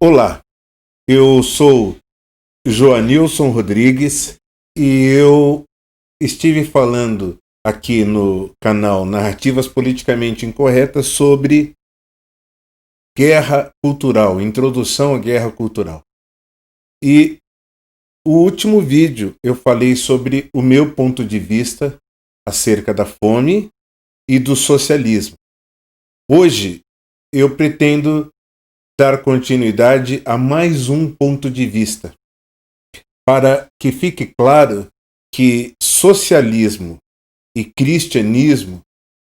Olá, eu sou Joanilson Rodrigues e eu estive falando aqui no canal Narrativas Politicamente Incorretas sobre guerra cultural, introdução à guerra cultural. E o último vídeo eu falei sobre o meu ponto de vista acerca da fome e do socialismo. Hoje eu pretendo dar continuidade a mais um ponto de vista, para que fique claro que socialismo e cristianismo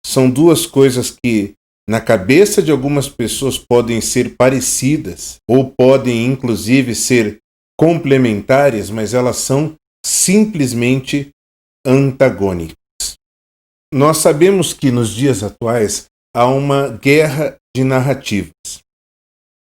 são duas coisas que, na cabeça de algumas pessoas, podem ser parecidas ou podem, inclusive, ser complementares, mas elas são simplesmente antagônicas. Nós sabemos que nos dias atuais há uma guerra de narrativas.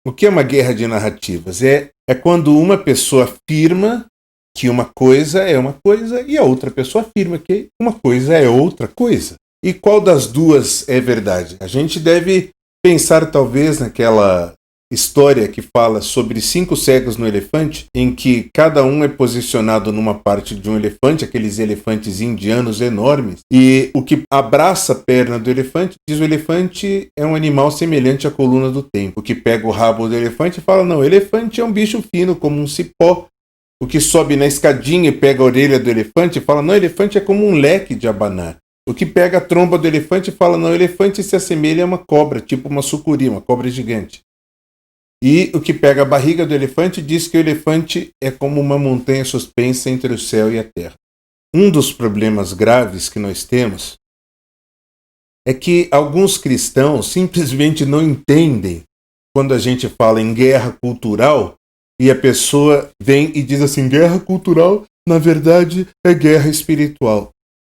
O que é uma guerra de narrativas? É quando uma pessoa afirma que uma coisa é uma coisa e a outra pessoa afirma que uma coisa é outra coisa. E qual das duas é verdade? A gente deve pensar talvez naquela história que fala sobre 5 cegos no elefante, em que cada um é posicionado numa parte de um elefante, aqueles elefantes indianos enormes, e o que abraça a perna do elefante diz: o elefante é um animal semelhante à coluna do tempo. O que pega o rabo do elefante fala: não, o elefante é um bicho fino como um cipó. O que sobe na escadinha e pega a orelha do elefante fala: não, o elefante é como um leque de abanar. O que pega a tromba do elefante fala: não, o elefante se assemelha a uma cobra, tipo uma sucuri, uma cobra gigante. E o que pega a barriga do elefante diz que o elefante é como uma montanha suspensa entre o céu e a terra. Um dos problemas graves que nós temos é que alguns cristãos simplesmente não entendem quando a gente fala em guerra cultural e a pessoa vem e diz assim: guerra cultural, na verdade, é guerra espiritual.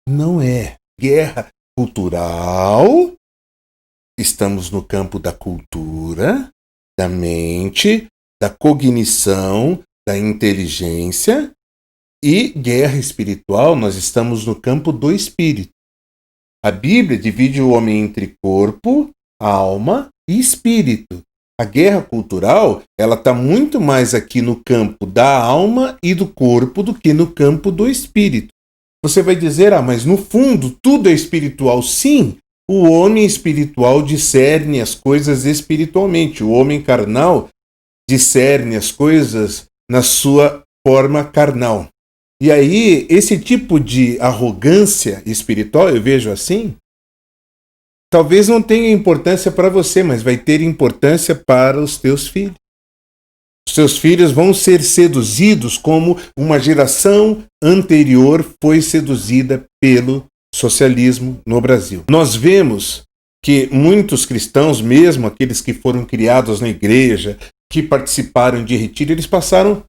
Não é. Guerra cultural, estamos no campo da cultura, da mente, da cognição, da inteligência, e guerra espiritual, nós estamos no campo do espírito. A Bíblia divide o homem entre corpo, alma e espírito. A guerra cultural, ela está muito mais aqui no campo da alma e do corpo do que no campo do espírito. Você vai dizer: mas no fundo tudo é espiritual. Sim, o homem espiritual discerne as coisas espiritualmente. O homem carnal discerne as coisas na sua forma carnal. E aí, esse tipo de arrogância espiritual, eu vejo assim, talvez não tenha importância para você, mas vai ter importância para os teus filhos. Os seus filhos vão ser seduzidos como uma geração anterior foi seduzida pelo socialismo no Brasil. Nós vemos que muitos cristãos, mesmo aqueles que foram criados na igreja, que participaram de retiro, eles passaram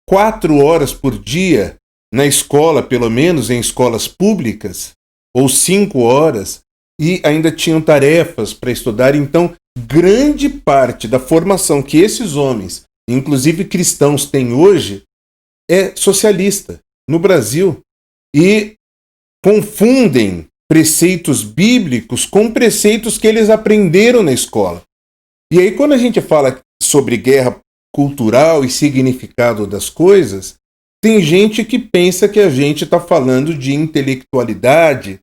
4 horas por dia na escola, pelo menos em escolas públicas, ou 5 horas, e ainda tinham tarefas para estudar. Então, grande parte da formação que esses homens, inclusive cristãos, têm hoje, é socialista no Brasil. E confundem preceitos bíblicos com preceitos que eles aprenderam na escola. E aí, quando a gente fala sobre guerra cultural e significado das coisas, tem gente que pensa que a gente está falando de intelectualidade,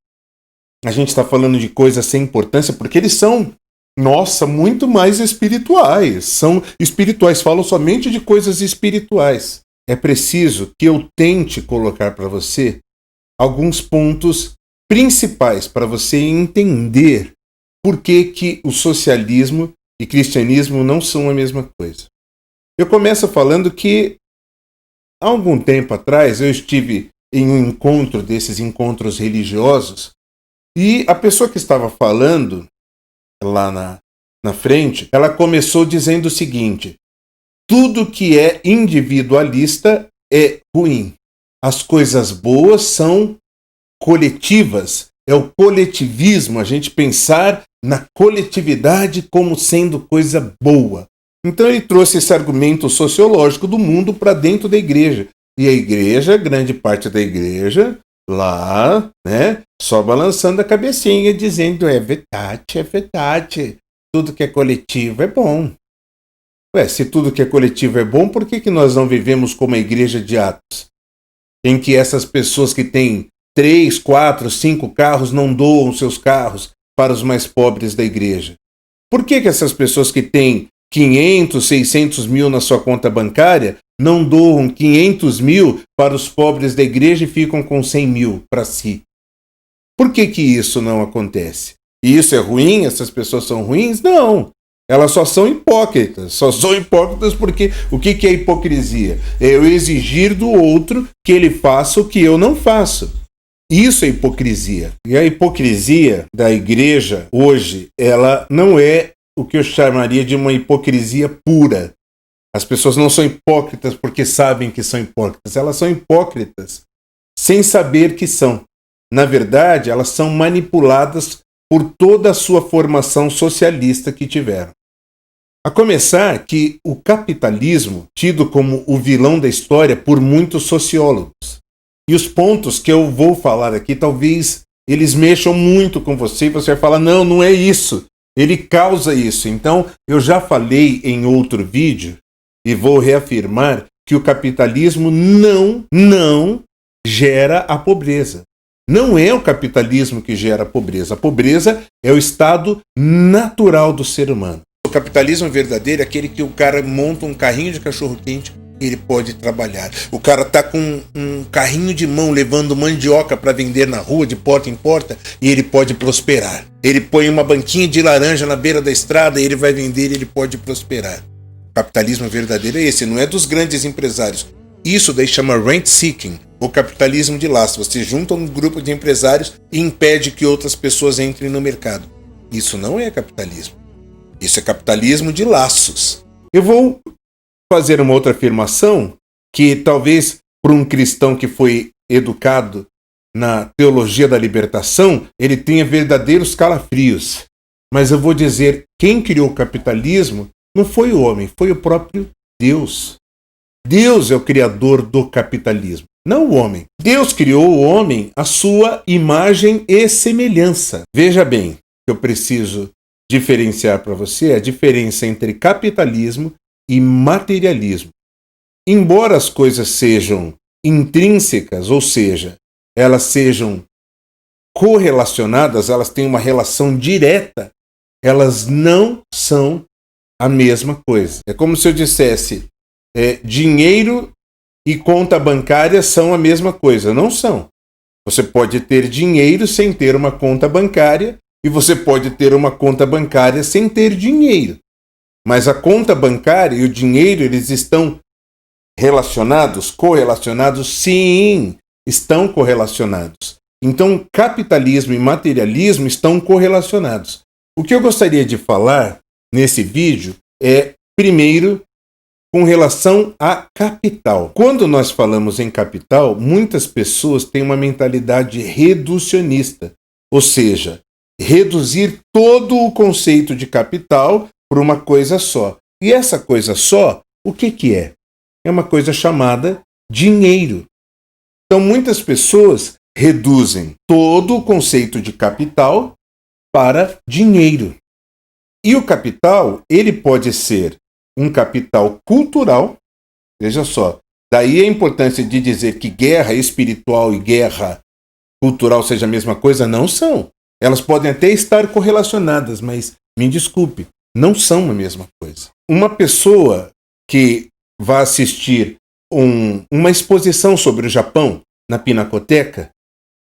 a gente está falando de coisas sem importância, porque eles são, nossa, muito mais espirituais. São espirituais, falam somente de coisas espirituais. É preciso que eu tente colocar para você alguns pontos principais para você entender por que o socialismo e cristianismo não são a mesma coisa. Eu começo falando que há algum tempo atrás eu estive em um encontro desses encontros religiosos e a pessoa que estava falando lá na frente, ela começou dizendo o seguinte: tudo que é individualista é ruim. As coisas boas são coletivas. É o coletivismo, a gente pensar na coletividade como sendo coisa boa. Então ele trouxe esse argumento sociológico do mundo para dentro da igreja. E a igreja, grande parte da igreja, lá, né, só balançando a cabecinha, dizendo: é verdade, tudo que é coletivo é bom. Se tudo que é coletivo é bom, por que nós não vivemos como a igreja de Atos? Em que essas pessoas que têm 3, 4, 5 carros não doam seus carros para os mais pobres da igreja? Por que essas pessoas que têm 500, 600 mil na sua conta bancária não doam 500 mil para os pobres da igreja e ficam com 100 mil para si? Por que isso não acontece? E isso é ruim? Essas pessoas são ruins? Não. Elas só são hipócritas. Só são hipócritas porque o que é hipocrisia? É eu exigir do outro que ele faça o que eu não faço. Isso é hipocrisia. E a hipocrisia da igreja hoje, ela não é o que eu chamaria de uma hipocrisia pura. As pessoas não são hipócritas porque sabem que são hipócritas. Elas são hipócritas sem saber que são. Na verdade, elas são manipuladas por toda a sua formação socialista que tiveram. A começar que o capitalismo, tido como o vilão da história por muitos sociólogos. E os pontos que eu vou falar aqui, talvez eles mexam muito com você e você vai falar, não é isso. Ele causa isso. Então, eu já falei em outro vídeo e vou reafirmar que o capitalismo não gera a pobreza. Não é o capitalismo que gera a pobreza. A pobreza é o estado natural do ser humano. O capitalismo verdadeiro é aquele que o cara monta um carrinho de cachorro-quente e ele pode trabalhar. O cara tá com um carrinho de mão levando mandioca para vender na rua, de porta em porta, e ele pode prosperar. Ele põe uma banquinha de laranja na beira da estrada e ele vai vender e ele pode prosperar. O capitalismo verdadeiro é esse, não é dos grandes empresários. Isso daí chama rent seeking, o capitalismo de laço. Você junta um grupo de empresários e impede que outras pessoas entrem no mercado. Isso não é capitalismo. Isso é capitalismo de laços. Eu vou fazer uma outra afirmação que talvez para um cristão que foi educado na teologia da libertação, ele tenha verdadeiros calafrios. Mas eu vou dizer, quem criou o capitalismo não foi o homem, foi o próprio Deus. Deus é o criador do capitalismo, não o homem. Deus criou o homem à sua imagem e semelhança. Veja bem, eu preciso diferenciar para você a diferença entre capitalismo e materialismo. Embora as coisas sejam intrínsecas, ou seja, elas sejam correlacionadas, elas têm uma relação direta, elas não são a mesma coisa. É como se eu dissesse, dinheiro e conta bancária são a mesma coisa. Não são. Você pode ter dinheiro sem ter uma conta bancária e você pode ter uma conta bancária sem ter dinheiro. Mas a conta bancária e o dinheiro, eles estão relacionados, correlacionados? Sim, estão correlacionados. Então, capitalismo e materialismo estão correlacionados. O que eu gostaria de falar nesse vídeo é, primeiro, com relação a capital. Quando nós falamos em capital, muitas pessoas têm uma mentalidade reducionista, ou seja, reduzir todo o conceito de capital para uma coisa só. E essa coisa só, o que é? É uma coisa chamada dinheiro. Então, muitas pessoas reduzem todo o conceito de capital para dinheiro. E o capital, ele pode ser um capital cultural, veja só, daí a importância de dizer que guerra espiritual e guerra cultural seja a mesma coisa, não são. Elas podem até estar correlacionadas, mas, me desculpe, não são a mesma coisa. Uma pessoa que vai assistir uma exposição sobre o Japão na Pinacoteca,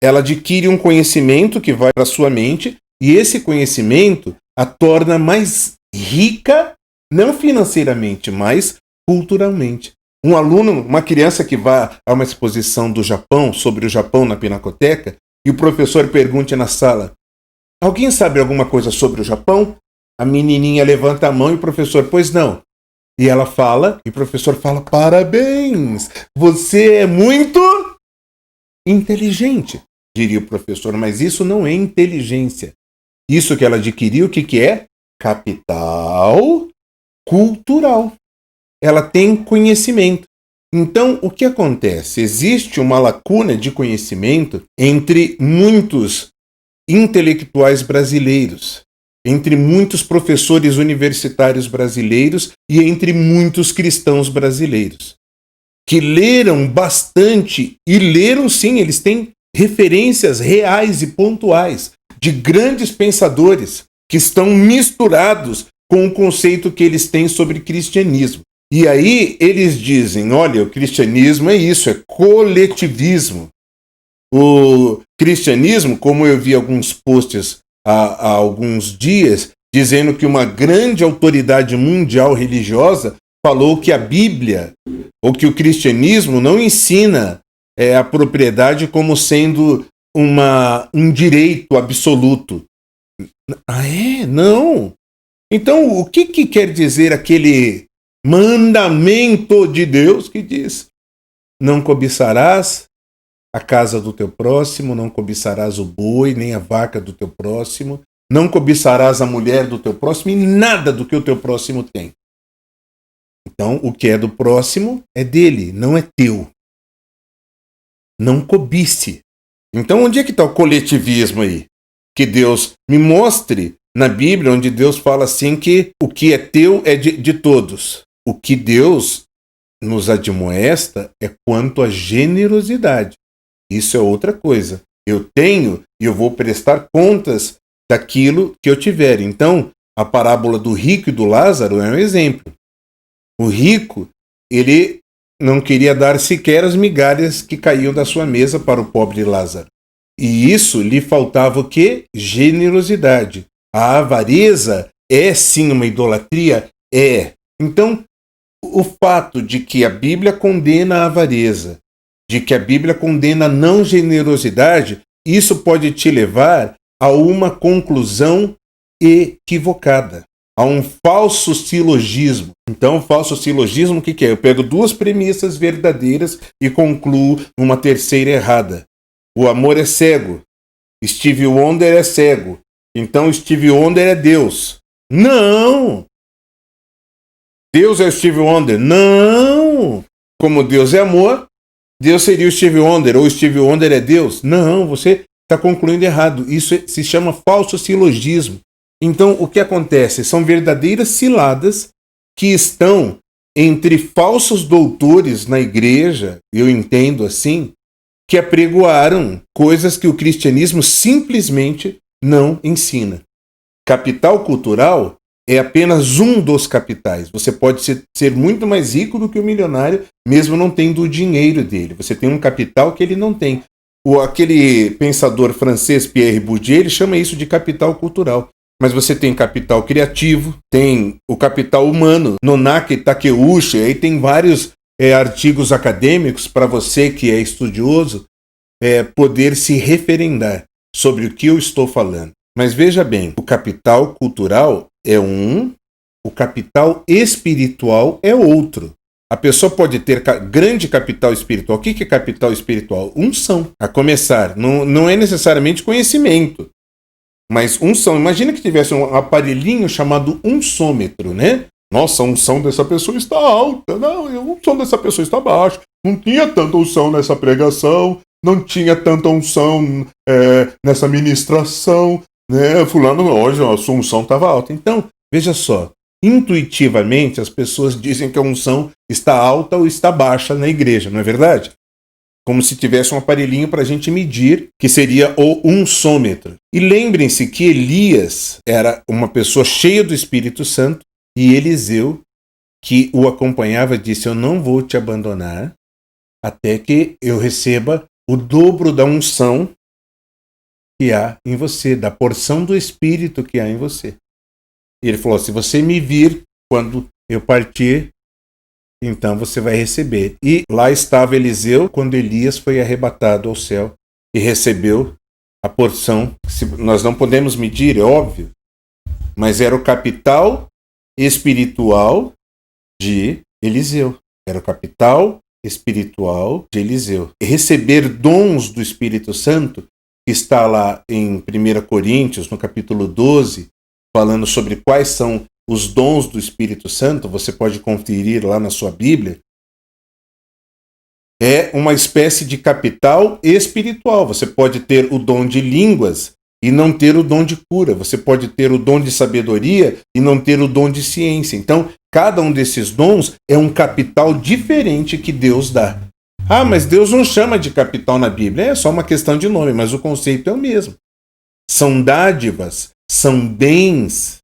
ela adquire um conhecimento que vai para a sua mente e esse conhecimento a torna mais rica, não financeiramente, mas culturalmente. Um aluno, uma criança que vai a uma exposição do Japão, sobre o Japão na Pinacoteca, e o professor pergunte na sala, alguém sabe alguma coisa sobre o Japão? A menininha levanta a mão e o professor, pois não. E ela fala, e o professor fala, parabéns, você é muito inteligente, diria o professor, mas isso não é inteligência. Isso que ela adquiriu, o que é? Capital cultural. Ela tem conhecimento. Então, o que acontece? Existe uma lacuna de conhecimento entre muitos intelectuais brasileiros. entre muitos professores universitários brasileiros e entre muitos cristãos brasileiros, que leram bastante, e leram sim, eles têm referências reais e pontuais de grandes pensadores que estão misturados com o conceito que eles têm sobre cristianismo. E aí eles dizem, olha, o cristianismo é isso, é coletivismo. O cristianismo, como eu vi alguns posts há alguns dias, dizendo que uma grande autoridade mundial religiosa falou que a Bíblia, ou que o cristianismo não ensina a propriedade como sendo um direito absoluto. Ah, é? Não. Então, o que quer dizer aquele mandamento de Deus que diz: não cobiçarás a casa do teu próximo, não cobiçarás o boi, nem a vaca do teu próximo, não cobiçarás a mulher do teu próximo e nada do que o teu próximo tem. Então, o que é do próximo é dele, não é teu. Não cobice. Então, onde é que está o coletivismo aí? Que Deus me mostre na Bíblia, onde Deus fala assim que o que é teu é de todos. O que Deus nos admoesta é quanto à generosidade. Isso é outra coisa. Eu tenho e eu vou prestar contas daquilo que eu tiver. Então, a parábola do rico e do Lázaro é um exemplo. O rico, ele não queria dar sequer as migalhas que caíam da sua mesa para o pobre Lázaro. E isso lhe faltava o quê? Generosidade. A avareza é sim uma idolatria? É. Então, o fato de que a Bíblia condena a avareza, de que a Bíblia condena a não generosidade, isso pode te levar a uma conclusão equivocada, a um falso silogismo. Então, o falso silogismo, o que é? Eu pego duas premissas verdadeiras e concluo uma terceira errada. O amor é cego. Stevie Wonder é cego. Então, Stevie Wonder é Deus. Não! Deus é o Stevie Wonder? Não! Como Deus é amor, Deus seria o Stevie Wonder, ou Stevie Wonder é Deus? Não, você está concluindo errado. Isso se chama falso silogismo. Então, o que acontece? São verdadeiras ciladas que estão entre falsos doutores na igreja, eu entendo assim, que apregoaram coisas que o cristianismo simplesmente não ensina. Capital cultural é apenas um dos capitais. Você pode ser muito mais rico do que o milionário, mesmo não tendo o dinheiro dele. Você tem um capital que ele não tem. Aquele pensador francês, Pierre Bourdieu, ele chama isso de capital cultural. Mas você tem capital criativo, tem o capital humano, Nonaki Takeuchi, aí tem vários artigos acadêmicos para você que é estudioso poder se referendar sobre o que eu estou falando. Mas veja bem, o capital cultural é um, o capital espiritual é outro. A pessoa pode ter grande capital espiritual. O que é capital espiritual? Unção. A começar, não é necessariamente conhecimento, mas unção. Imagina que tivesse um aparelhinho chamado unsômetro, né? Nossa, a unção dessa pessoa está alta. Não, a unção dessa pessoa está baixa. Não tinha tanta unção nessa pregação. Não tinha tanta unção nessa ministração. Né? Fulano, hoje a sua unção estava alta. Então, veja só. Intuitivamente, as pessoas dizem que a unção está alta ou está baixa na igreja, não é verdade? Como se tivesse um aparelhinho para a gente medir, que seria o unsômetro. E lembrem-se que Elias era uma pessoa cheia do Espírito Santo e Eliseu, que o acompanhava, disse: eu não vou te abandonar até que eu receba o dobro da unção que há em você, da porção do Espírito que há em você. E ele falou: se você me vir quando eu partir, então você vai receber. E lá estava Eliseu quando Elias foi arrebatado ao céu e recebeu a porção. Nós não podemos medir, é óbvio, mas era o capital espiritual de Eliseu. Era o capital espiritual de Eliseu. E receber dons do Espírito Santo, que está lá em 1 Coríntios, no capítulo 12, falando sobre quais são os dons do Espírito Santo, você pode conferir lá na sua Bíblia, é uma espécie de capital espiritual. Você pode ter o dom de línguas, e não ter o dom de cura. Você pode ter o dom de sabedoria e não ter o dom de ciência. Então, cada um desses dons é um capital diferente que Deus dá. Ah, mas Deus não chama de capital na Bíblia. É só uma questão de nome, mas o conceito é o mesmo. São dádivas, são bens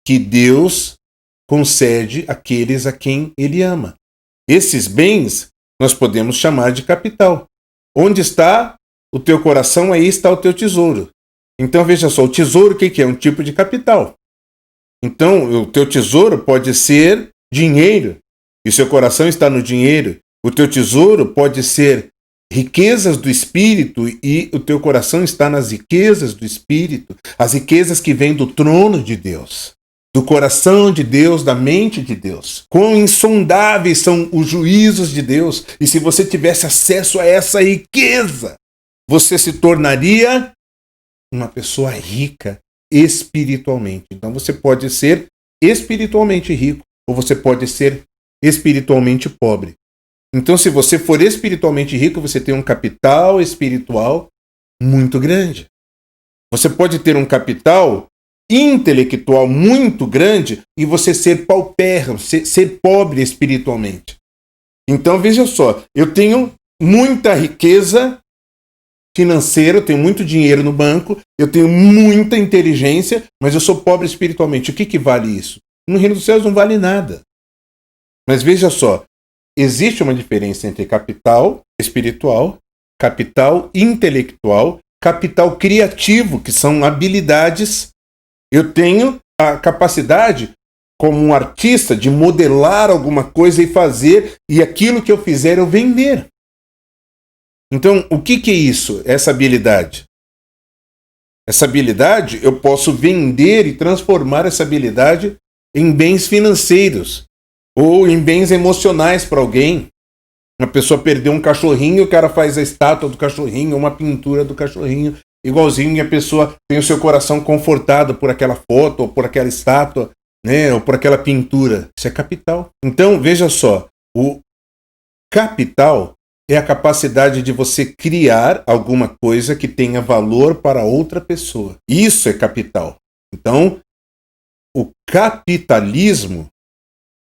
que Deus concede àqueles a quem Ele ama. Esses bens nós podemos chamar de capital. Onde está o teu coração, aí está o teu tesouro. Então veja só, o tesouro o que é? Um tipo de capital. Então o teu tesouro pode ser dinheiro, e o seu coração está no dinheiro. O teu tesouro pode ser riquezas do Espírito, e o teu coração está nas riquezas do Espírito, as riquezas que vêm do trono de Deus, do coração de Deus, da mente de Deus. Quão insondáveis são os juízos de Deus, e se você tivesse acesso a essa riqueza, você se tornaria uma pessoa rica espiritualmente. Então você pode ser espiritualmente rico, ou você pode ser espiritualmente pobre. Então, se você for espiritualmente rico, você tem um capital espiritual muito grande. Você pode ter um capital intelectual muito grande e você ser paupérrimo, ser pobre espiritualmente. Então, veja só, eu tenho muita riqueza financeira, eu tenho muito dinheiro no banco, eu tenho muita inteligência, mas eu sou pobre espiritualmente. O que vale isso? No reino dos céus não vale nada. Mas veja só, existe uma diferença entre capital espiritual, capital intelectual, capital criativo, que são habilidades. Eu tenho a capacidade, como um artista, de modelar alguma coisa e fazer, e aquilo que eu fizer eu vender. Então, o que é isso, essa habilidade? Essa habilidade, eu posso vender e transformar essa habilidade em bens financeiros, ou em bens emocionais para alguém. Uma pessoa perdeu um cachorrinho, o cara faz a estátua do cachorrinho, uma pintura do cachorrinho, igualzinho, e a pessoa tem o seu coração confortado por aquela foto, ou por aquela estátua, né, ou por aquela pintura. Isso é capital. Então, veja só, o capital é a capacidade de você criar alguma coisa que tenha valor para outra pessoa. Isso é capital. Então, o capitalismo,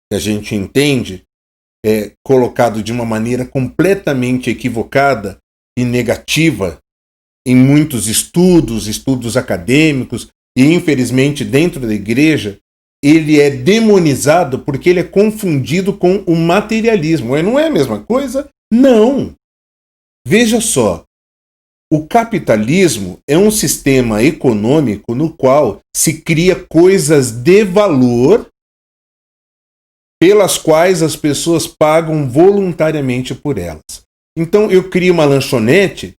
que a gente entende, é colocado de uma maneira completamente equivocada e negativa em muitos estudos acadêmicos, e infelizmente dentro da igreja, ele é demonizado porque ele é confundido com o materialismo. Não é a mesma coisa? Não! Veja só, o capitalismo é um sistema econômico no qual se cria coisas de valor pelas quais as pessoas pagam voluntariamente por elas. Então eu crio uma lanchonete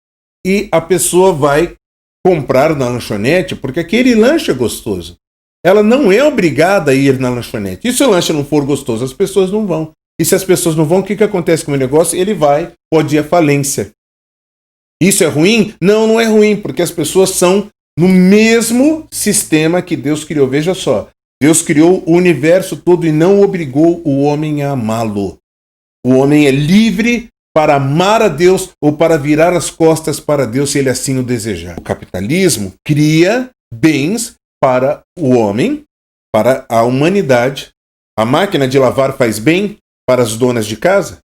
e a pessoa vai comprar na lanchonete porque aquele lanche é gostoso. Ela não é obrigada a ir na lanchonete. E se o lanche não for gostoso, as pessoas não vão. E se as pessoas não vão, o que acontece com o negócio? Ele pode ir à falência. Isso é ruim? Não, não é ruim, porque as pessoas são no mesmo sistema que Deus criou. Veja só, Deus criou o universo todo e não obrigou o homem a amá-lo. O homem é livre para amar a Deus ou para virar as costas para Deus se ele assim o desejar. O capitalismo cria bens para o homem, para a humanidade. A máquina de lavar faz bem para as donas de casa?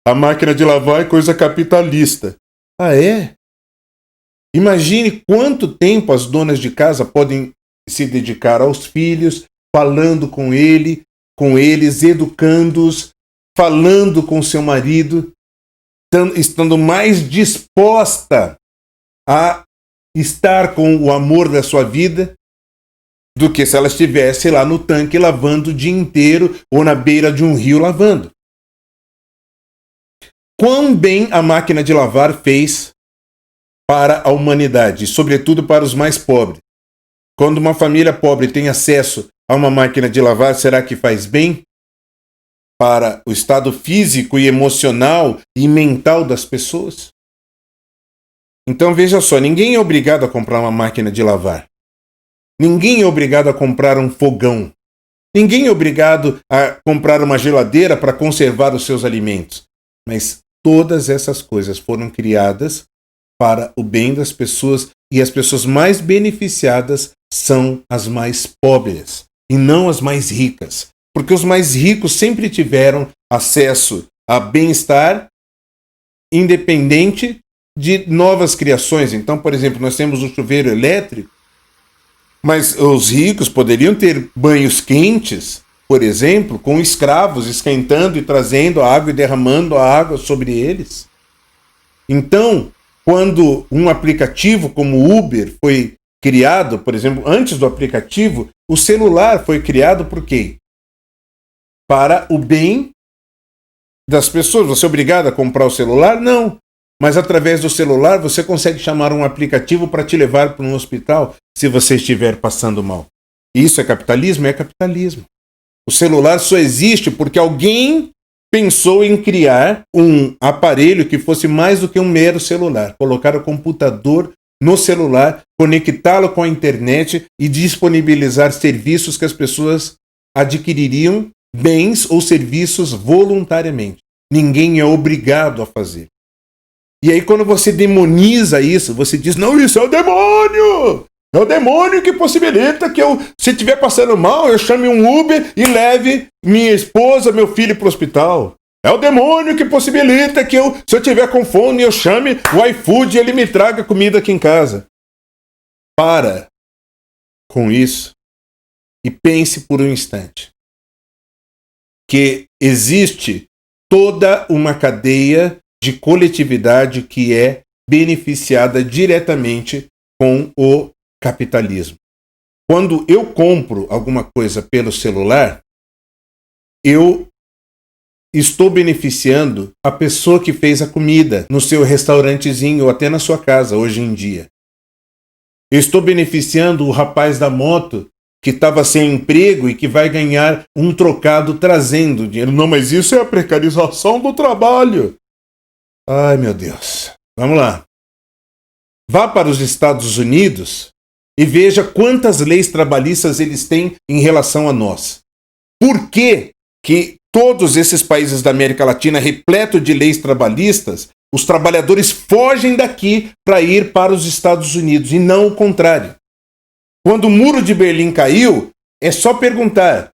A máquina de lavar é coisa capitalista. Ah, é? Imagine quanto tempo as donas de casa podem se dedicar aos filhos, falando com eles, educando-os, falando com seu marido, estando mais disposta a estar com o amor da sua vida do que se ela estivesse lá no tanque lavando o dia inteiro ou na beira de um rio lavando. Quão bem a máquina de lavar fez para a humanidade, sobretudo para os mais pobres. Quando uma família pobre tem acesso a uma máquina de lavar, será que faz bem para o estado físico e emocional e mental das pessoas? Então veja só, ninguém é obrigado a comprar uma máquina de lavar. Ninguém é obrigado a comprar um fogão. Ninguém é obrigado a comprar uma geladeira para conservar os seus alimentos. Mas todas essas coisas foram criadas para o bem das pessoas e as pessoas mais beneficiadas são as mais pobres e não as mais ricas. Porque os mais ricos sempre tiveram acesso a bem-estar independente de novas criações. Então, por exemplo, nós temos um chuveiro elétrico, mas os ricos poderiam ter banhos quentes, por exemplo, com escravos esquentando e trazendo a água e derramando a água sobre eles. Então, quando um aplicativo como o Uber foi criado, por exemplo, antes do aplicativo, o celular foi criado por quê? Para o bem das pessoas. Você é obrigado a comprar o celular? Não. Mas através do celular você consegue chamar um aplicativo para te levar para um hospital se você estiver passando mal. Isso é capitalismo? É capitalismo. O celular só existe porque alguém pensou em criar um aparelho que fosse mais do que um mero celular. Colocar o computador no celular, conectá-lo com a internet e disponibilizar serviços que as pessoas adquiririam, bens ou serviços voluntariamente. Ninguém é obrigado a fazer. E aí quando você demoniza isso, você diz, não, isso é o demônio! É o demônio que possibilita que eu, se estiver passando mal, eu chame um Uber e leve minha esposa, meu filho para o hospital. É o demônio que possibilita que eu, se eu estiver com fome, eu chame o iFood e ele me traga comida aqui em casa. Para com isso e pense por um instante que existe toda uma cadeia de coletividade que é beneficiada diretamente com o capitalismo. Quando eu compro alguma coisa pelo celular, eu estou beneficiando a pessoa que fez a comida no seu restaurantezinho ou até na sua casa hoje em dia. Eu estou beneficiando o rapaz da moto que estava sem emprego e que vai ganhar um trocado trazendo dinheiro. Não, mas isso é a precarização do trabalho. Ai, meu Deus. Vamos lá. Vá para os Estados Unidos e veja quantas leis trabalhistas eles têm em relação a nós. Por que todos esses países da América Latina, repleto de leis trabalhistas, os trabalhadores fogem daqui para ir para os Estados Unidos e não o contrário? Quando o Muro de Berlim caiu, é só perguntar,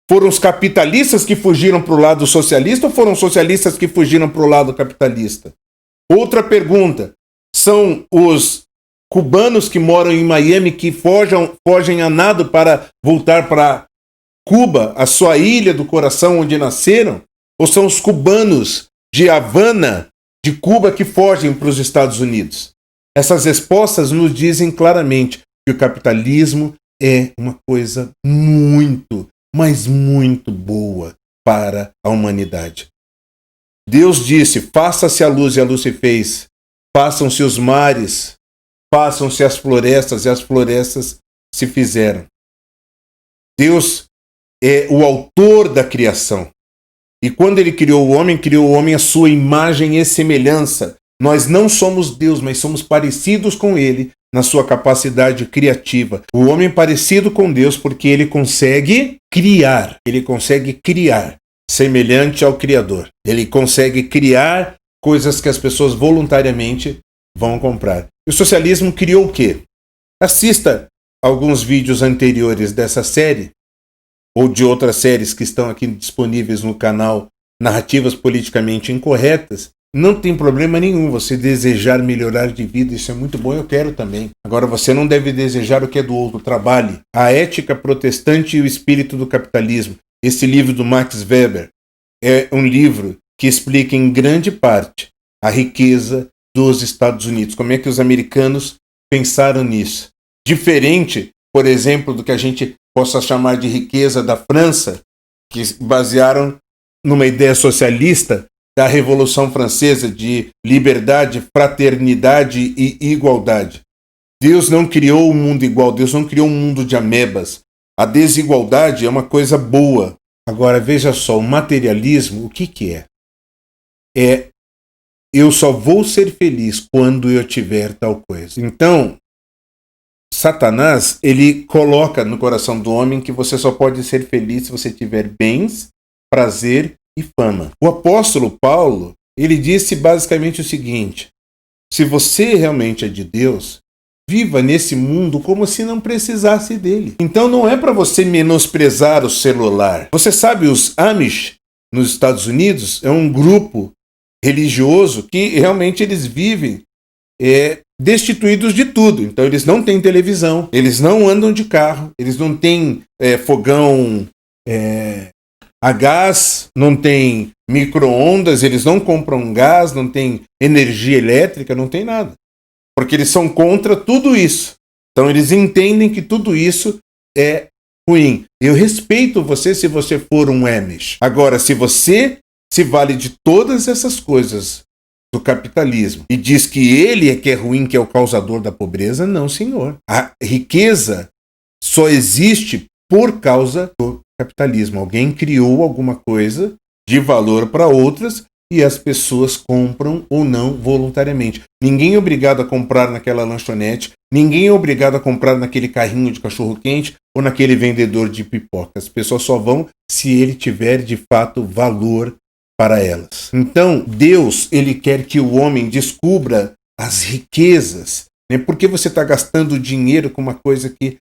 foram os capitalistas que fugiram para o lado socialista ou foram os socialistas que fugiram para o lado capitalista? Outra pergunta, são os cubanos que moram em Miami que fogem a nado para voltar para Cuba, a sua ilha do coração onde nasceram? Ou são os cubanos de Havana, de Cuba, que fogem para os Estados Unidos? Essas respostas nos dizem claramente que o capitalismo é uma coisa muito, mas muito boa para a humanidade. Deus disse, faça-se a luz, e a luz se fez. Façam-se os mares, façam-se as florestas, e as florestas se fizeram. Deus é o autor da criação. E quando ele criou o homem à sua imagem e semelhança. Nós não somos Deus, mas somos parecidos com ele na sua capacidade criativa. O homem é parecido com Deus porque ele consegue criar. Ele consegue criar semelhante ao Criador. Ele consegue criar coisas que as pessoas voluntariamente vão comprar. E o socialismo criou o quê? Assista alguns vídeos anteriores dessa série ou de outras séries que estão aqui disponíveis no canal Narrativas Politicamente Incorretas. Não tem problema nenhum você desejar melhorar de vida, isso é muito bom, eu quero também. Agora, você não deve desejar o que é do outro. Trabalhe. A Ética Protestante e o Espírito do Capitalismo. Esse livro do Max Weber é um livro que explica em grande parte a riqueza dos Estados Unidos. Como é que os americanos pensaram nisso? Diferente, por exemplo, do que a gente possa chamar de riqueza da França, que basearam numa ideia socialista da Revolução Francesa de liberdade, fraternidade e igualdade. Deus não criou um mundo igual, Deus não criou um mundo de amebas. A desigualdade é uma coisa boa. Agora, veja só, o materialismo, o que é? É, eu só vou ser feliz quando eu tiver tal coisa. Então, Satanás, ele coloca no coração do homem que você só pode ser feliz se você tiver bens, prazer e fama. O apóstolo Paulo, ele disse basicamente o seguinte: se você realmente é de Deus, viva nesse mundo como se não precisasse dele. Então não é para você menosprezar o celular. Você sabe, os Amish nos Estados Unidos é um grupo religioso que realmente eles vivem destituídos de tudo. Então eles não têm televisão, eles não andam de carro, eles não têm fogão a gás, não tem micro-ondas, eles não compram gás, não tem energia elétrica, não tem nada. Porque eles são contra tudo isso. Então eles entendem que tudo isso é ruim. Eu respeito você se você for um Amish. Agora, se você se vale de todas essas coisas do capitalismo e diz que ele é que é ruim, que é o causador da pobreza, não, senhor. A riqueza só existe por causa do capitalismo. Alguém criou alguma coisa de valor para outras e as pessoas compram ou não voluntariamente. Ninguém é obrigado a comprar naquela lanchonete, ninguém é obrigado a comprar naquele carrinho de cachorro-quente ou naquele vendedor de pipoca. As pessoas só vão se ele tiver de fato valor para elas. Então, Deus, ele quer que o homem descubra as riquezas. Né? Por que você está gastando dinheiro com uma coisa que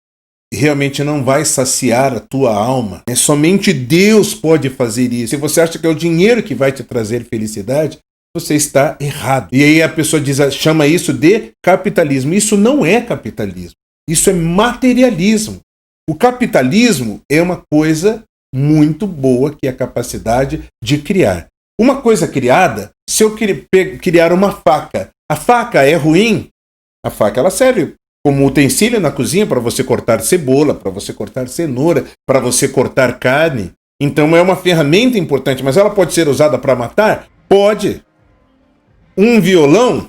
realmente não vai saciar a tua alma? Somente Deus pode fazer isso. Se você acha que é o dinheiro que vai te trazer felicidade, você está errado. E aí a pessoa chama isso de capitalismo. Isso não é capitalismo. Isso é materialismo. O capitalismo é uma coisa muito boa, que é a capacidade de criar. Uma coisa criada, se eu criar uma faca, a faca é ruim? A faca ela serve como utensílio na cozinha para você cortar cebola, para você cortar cenoura, para você cortar carne. Então é uma ferramenta importante, mas ela pode ser usada para matar? Pode. Um violão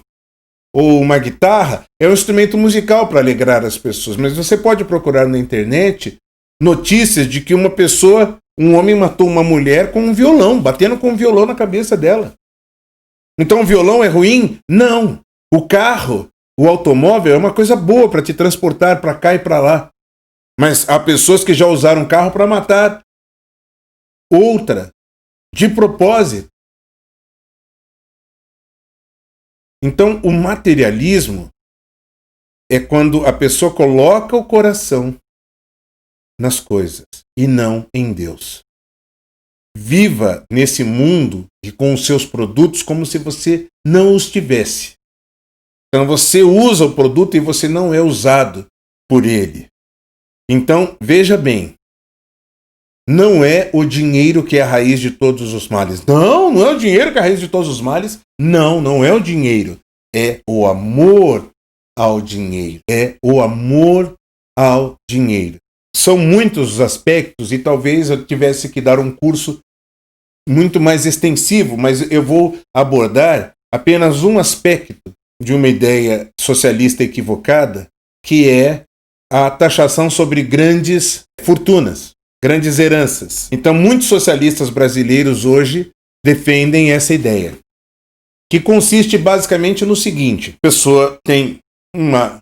ou uma guitarra é um instrumento musical para alegrar as pessoas, mas você pode procurar na internet notícias de que um homem matou uma mulher com um violão, batendo com um violão na cabeça dela. Então o violão é ruim? Não. O carro, o automóvel é uma coisa boa para te transportar para cá e para lá. Mas há pessoas que já usaram carro para matar outra, de propósito. Então o materialismo é quando a pessoa coloca o coração nas coisas e não em Deus. Viva nesse mundo e com os seus produtos como se você não os tivesse. Então você usa o produto e você não é usado por ele. Então, veja bem, não é o dinheiro que é a raiz de todos os males. Não, não é o dinheiro que é a raiz de todos os males. Não, não é o dinheiro. É o amor ao dinheiro. É o amor ao dinheiro. São muitos os aspectos e talvez eu tivesse que dar um curso muito mais extensivo, mas eu vou abordar apenas um aspecto de uma ideia socialista equivocada, que é a taxação sobre grandes fortunas, grandes heranças. Então, muitos socialistas brasileiros hoje defendem essa ideia, que consiste basicamente no seguinte: a pessoa tem uma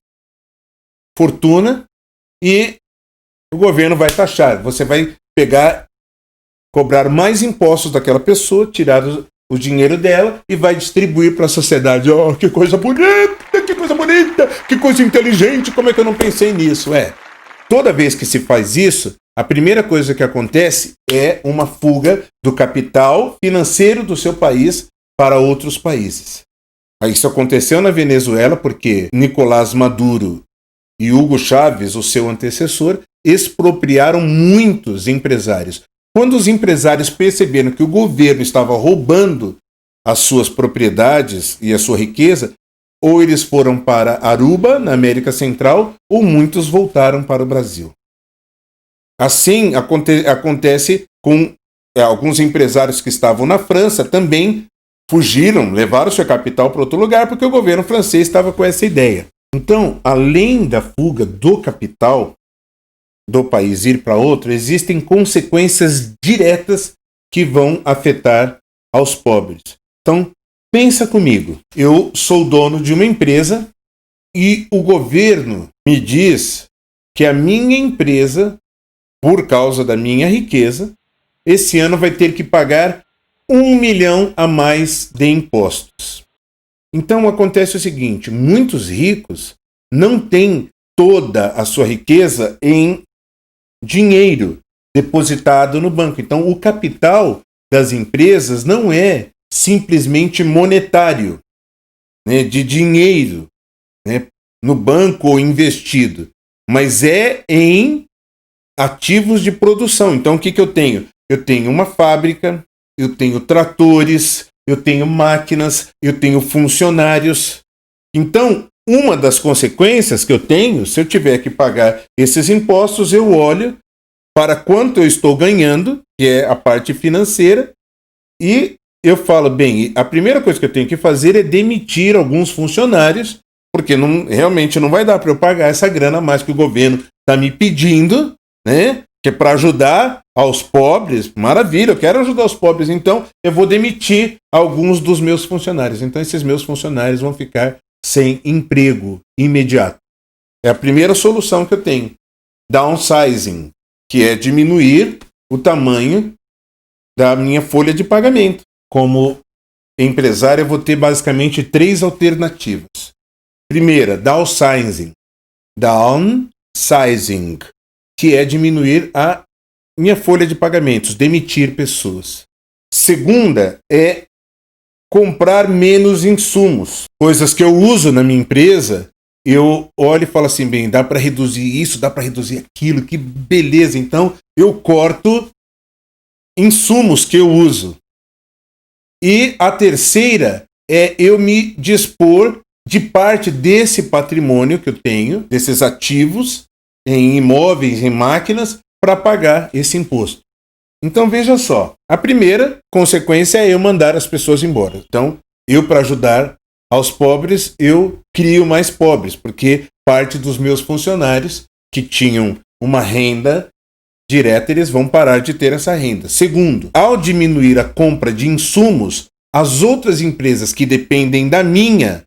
fortuna e o governo vai taxar. Você vai cobrar mais impostos daquela pessoa, tirar o dinheiro dela e vai distribuir para a sociedade. Oh, que coisa bonita, que coisa bonita, que coisa inteligente, como é que eu não pensei nisso? Toda vez que se faz isso, a primeira coisa que acontece é uma fuga do capital financeiro do seu país para outros países. Isso aconteceu na Venezuela porque Nicolás Maduro e Hugo Chávez, o seu antecessor, expropriaram muitos empresários. Quando os empresários perceberam que o governo estava roubando as suas propriedades e a sua riqueza, ou eles foram para Aruba, na América Central, ou muitos voltaram para o Brasil. Assim acontece com alguns empresários que estavam na França, também fugiram, levaram sua capital para outro lugar, porque o governo francês estava com essa ideia. Então, além da fuga do capital do país ir para outro, existem consequências diretas que vão afetar aos pobres. Então, pensa comigo. Eu sou dono de uma empresa e o governo me diz que a minha empresa, por causa da minha riqueza, esse ano vai ter que pagar 1 milhão a mais de impostos. Então acontece o seguinte: muitos ricos não tem toda a sua riqueza em dinheiro depositado no banco. Então, o capital das empresas não é simplesmente monetário, né, de dinheiro, né, no banco ou investido, mas é em ativos de produção. Então, o que eu tenho? Eu tenho uma fábrica, eu tenho tratores, eu tenho máquinas, eu tenho funcionários. Então, uma das consequências que eu tenho, se eu tiver que pagar esses impostos, eu olho para quanto eu estou ganhando, que é a parte financeira, e eu falo, bem, a primeira coisa que eu tenho que fazer é demitir alguns funcionários, porque realmente não vai dar para eu pagar essa grana a mais que o governo está me pedindo, né? Que é para ajudar aos pobres. Maravilha, eu quero ajudar os pobres, então eu vou demitir alguns dos meus funcionários. Então esses meus funcionários vão ficar sem emprego imediato. É a primeira solução que eu tenho. Downsizing, que é diminuir o tamanho da minha folha de pagamento. Como empresário, eu vou ter basicamente 3 alternativas. Primeira, downsizing. Downsizing, que é diminuir a minha folha de pagamentos, demitir pessoas. Segunda é comprar menos insumos. Coisas que eu uso na minha empresa, eu olho e falo assim, bem, dá para reduzir isso, dá para reduzir aquilo, que beleza. Então, eu corto insumos que eu uso. E a terceira é eu me dispor de parte desse patrimônio que eu tenho, desses ativos, em imóveis, em máquinas, para pagar esse imposto. Então veja só, a primeira consequência é eu mandar as pessoas embora. Então, eu para ajudar aos pobres, eu crio mais pobres, porque parte dos meus funcionários que tinham uma renda direta, eles vão parar de ter essa renda. Segundo, ao diminuir a compra de insumos, as outras empresas que dependem da minha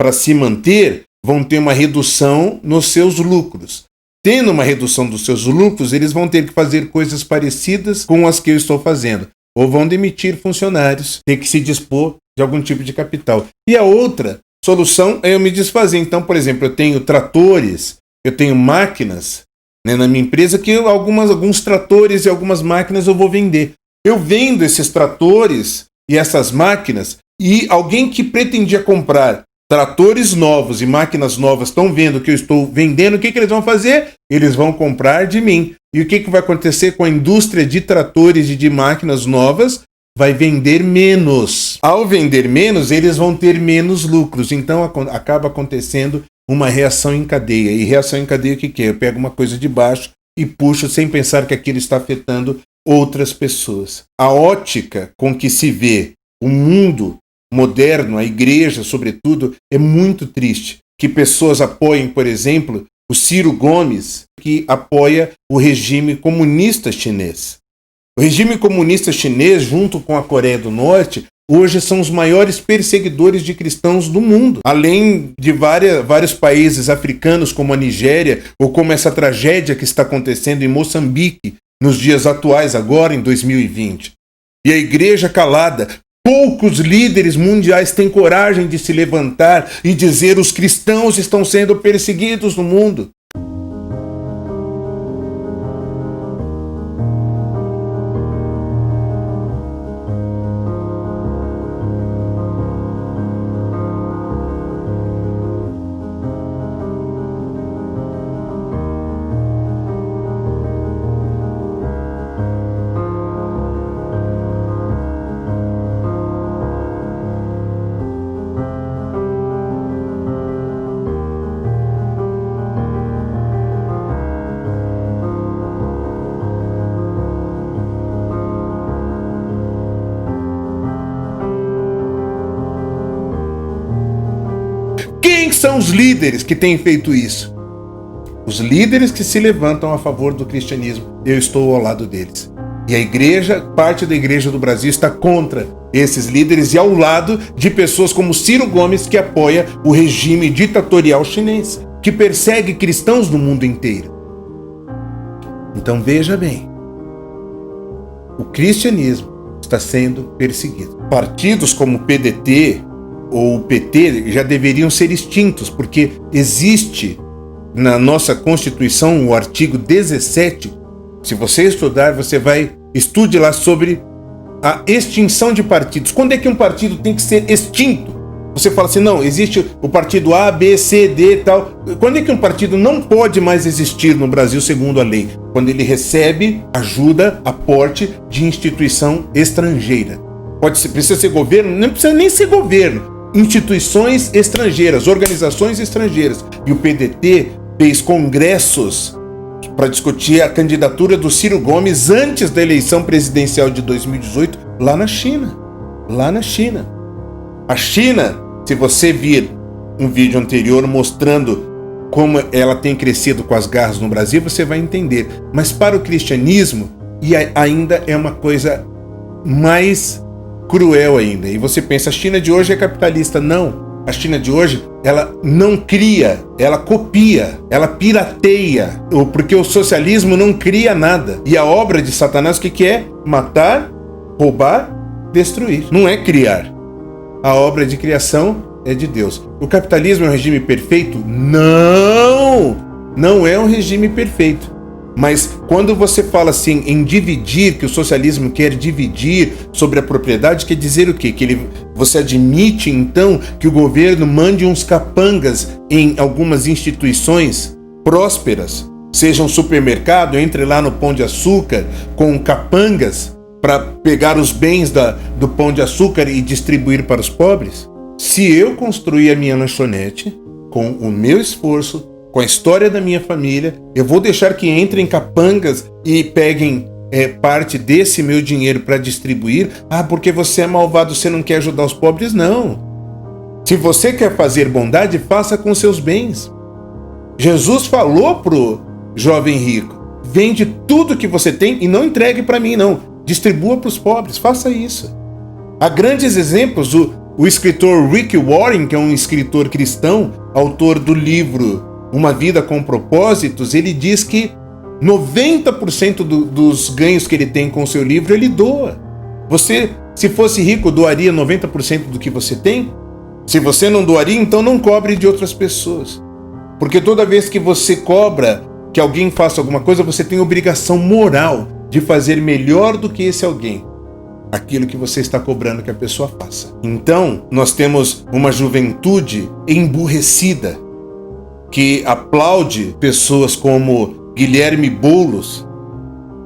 para se manter vão ter uma redução nos seus lucros. Tendo uma redução dos seus lucros, eles vão ter que fazer coisas parecidas com as que eu estou fazendo. Ou vão demitir funcionários, ter que se dispor de algum tipo de capital. E a outra solução é eu me desfazer. Então, por exemplo, eu tenho tratores, eu tenho máquinas, né, na minha empresa, que alguns tratores e algumas máquinas eu vou vender. Eu vendo esses tratores e essas máquinas, e alguém que pretendia comprar tratores novos e máquinas novas estão vendo que eu estou vendendo, o que eles vão fazer? Eles vão comprar de mim. E o que vai acontecer com a indústria de tratores e de máquinas novas? Vai vender menos. Ao vender menos, eles vão ter menos lucros. Então acaba acontecendo uma reação em cadeia. E reação em cadeia o que é? Eu pego uma coisa de baixo e puxo sem pensar que aquilo está afetando outras pessoas. A ótica com que se vê o mundo moderno, a igreja, sobretudo, é muito triste. Que pessoas apoiem, por exemplo, o Ciro Gomes, que apoia o regime comunista chinês. O regime comunista chinês, junto com a Coreia do Norte, hoje são os maiores perseguidores de cristãos do mundo. Além de vários países africanos, como a Nigéria, ou como essa tragédia que está acontecendo em Moçambique, nos dias atuais, agora em 2020. E a igreja calada. Poucos líderes mundiais têm coragem de se levantar e dizer: os cristãos estão sendo perseguidos no mundo. Quem são os líderes que têm feito isso? Os líderes que se levantam a favor do cristianismo. Eu estou ao lado deles. E a igreja, parte da igreja do Brasil, está contra esses líderes e ao lado de pessoas como Ciro Gomes, que apoia o regime ditatorial chinês, que persegue cristãos no mundo inteiro. Então veja bem, o cristianismo está sendo perseguido. Partidos como o PDT, ou o PT já deveriam ser extintos, porque existe na nossa Constituição o artigo 17. Se você estudar, estude lá sobre a extinção de partidos. Quando é que um partido tem que ser extinto? Você fala assim, não, existe o partido A, B, C, D e tal. Quando é que um partido não pode mais existir no Brasil segundo a lei? Quando ele recebe ajuda, aporte de instituição estrangeira. Precisa ser governo? Não precisa nem ser governo. Instituições estrangeiras, organizações estrangeiras. E o PDT fez congressos para discutir a candidatura do Ciro Gomes antes da eleição presidencial de 2018, lá na China. Lá na China. A China, se você vir um vídeo anterior mostrando como ela tem crescido com as garras no Brasil, você vai entender. Mas para o cristianismo, e ainda é uma coisa mais cruel ainda. E você pensa, a China de hoje é capitalista. Não. A China de hoje, ela não cria, ela copia, ela pirateia. Porque o socialismo não cria nada. E a obra de Satanás, o que é? Matar, roubar, destruir. Não é criar. A obra de criação é de Deus. O capitalismo é um regime perfeito? Não! Não é um regime perfeito. Mas quando você fala assim em dividir, que o socialismo quer dividir sobre a propriedade, quer dizer o quê? Você admite então que o governo mande uns capangas em algumas instituições prósperas, seja um supermercado, entre lá no Pão de Açúcar com capangas para pegar os bens do Pão de Açúcar e distribuir para os pobres? Se eu construir a minha lanchonete com o meu esforço, com a história da minha família, eu vou deixar que entrem capangas e peguem parte desse meu dinheiro para distribuir? Ah, porque você é malvado, você não quer ajudar os pobres? Não. Se você quer fazer bondade, faça com seus bens. Jesus falou pro jovem rico, vende tudo que você tem e não entregue para mim, não. Distribua para os pobres, faça isso. Há grandes exemplos. O escritor Rick Warren, que é um escritor cristão, autor do livro Uma Vida com Propósitos, ele diz que 90% dos ganhos que ele tem com o seu livro, ele doa. Você, se fosse rico, doaria 90% do que você tem? Se você não doaria, então não cobre de outras pessoas. Porque toda vez que você cobra que alguém faça alguma coisa, você tem obrigação moral de fazer melhor do que esse alguém aquilo que você está cobrando que a pessoa faça. Então, nós temos uma juventude emburrecida, que aplaude pessoas como Guilherme Boulos,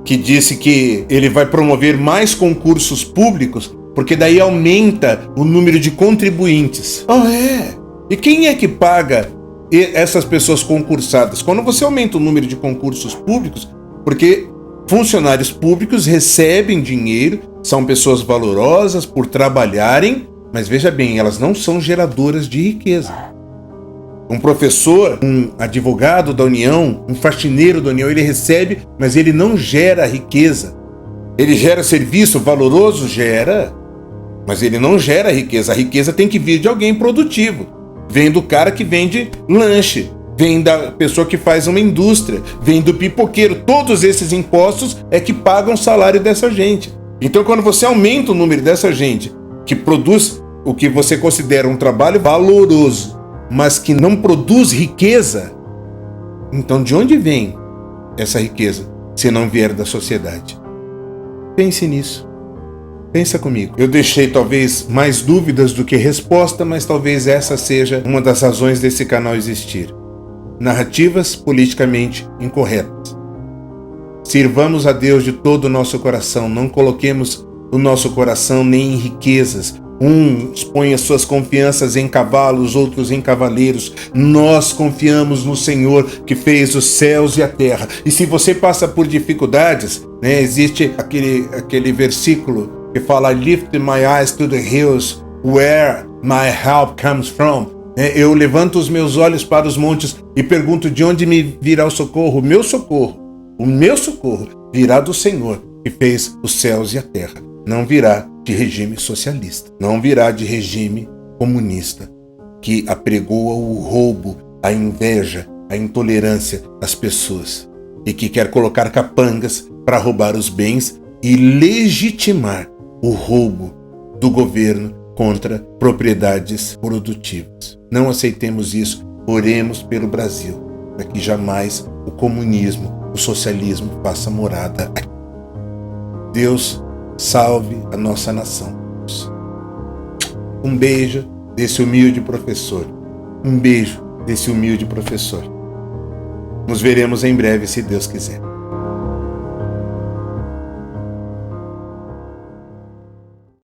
que disse que ele vai promover mais concursos públicos, porque daí aumenta o número de contribuintes. Ah, é? E quem é que paga essas pessoas concursadas? Quando você aumenta o número de concursos públicos, porque funcionários públicos recebem dinheiro, são pessoas valorosas por trabalharem, mas veja bem, elas não são geradoras de riqueza. Um professor, um advogado da União, um faxineiro da União, ele recebe, mas ele não gera riqueza. Ele gera serviço valoroso? Gera, mas ele não gera riqueza. A riqueza tem que vir de alguém produtivo. Vem do cara que vende lanche, vem da pessoa que faz uma indústria, vem do pipoqueiro. Todos esses impostos é que pagam o salário dessa gente. Então, quando você aumenta o número dessa gente que produz o que você considera um trabalho valoroso, mas que não produz riqueza, então de onde vem essa riqueza, se não vier da sociedade? Pense nisso. Pensa comigo. Eu deixei talvez mais dúvidas do que resposta, mas talvez essa seja uma das razões desse canal existir. Narrativas politicamente incorretas. Sirvamos a Deus de todo o nosso coração, não coloquemos o nosso coração nem em riquezas. Uns põem as suas confianças em cavalos, outros em cavaleiros. Nós confiamos no Senhor que fez os céus e a terra. E se você passa por dificuldades, existe aquele versículo que fala: I lift my eyes to the hills, where my help comes from. Eu levanto os meus olhos para os montes e pergunto de onde me virá o socorro. O meu socorro virá do Senhor que fez os céus e a terra. Não virá de regime socialista, não virá de regime comunista, que apregoa o roubo, a inveja, a intolerância às pessoas e que quer colocar capangas para roubar os bens e legitimar o roubo do governo contra propriedades produtivas. Não aceitemos isso. Oremos pelo Brasil, para que jamais o comunismo, o socialismo faça morada aqui. Deus salve a nossa nação. Um beijo desse humilde professor. Um beijo desse humilde professor. Nos veremos em breve, se Deus quiser.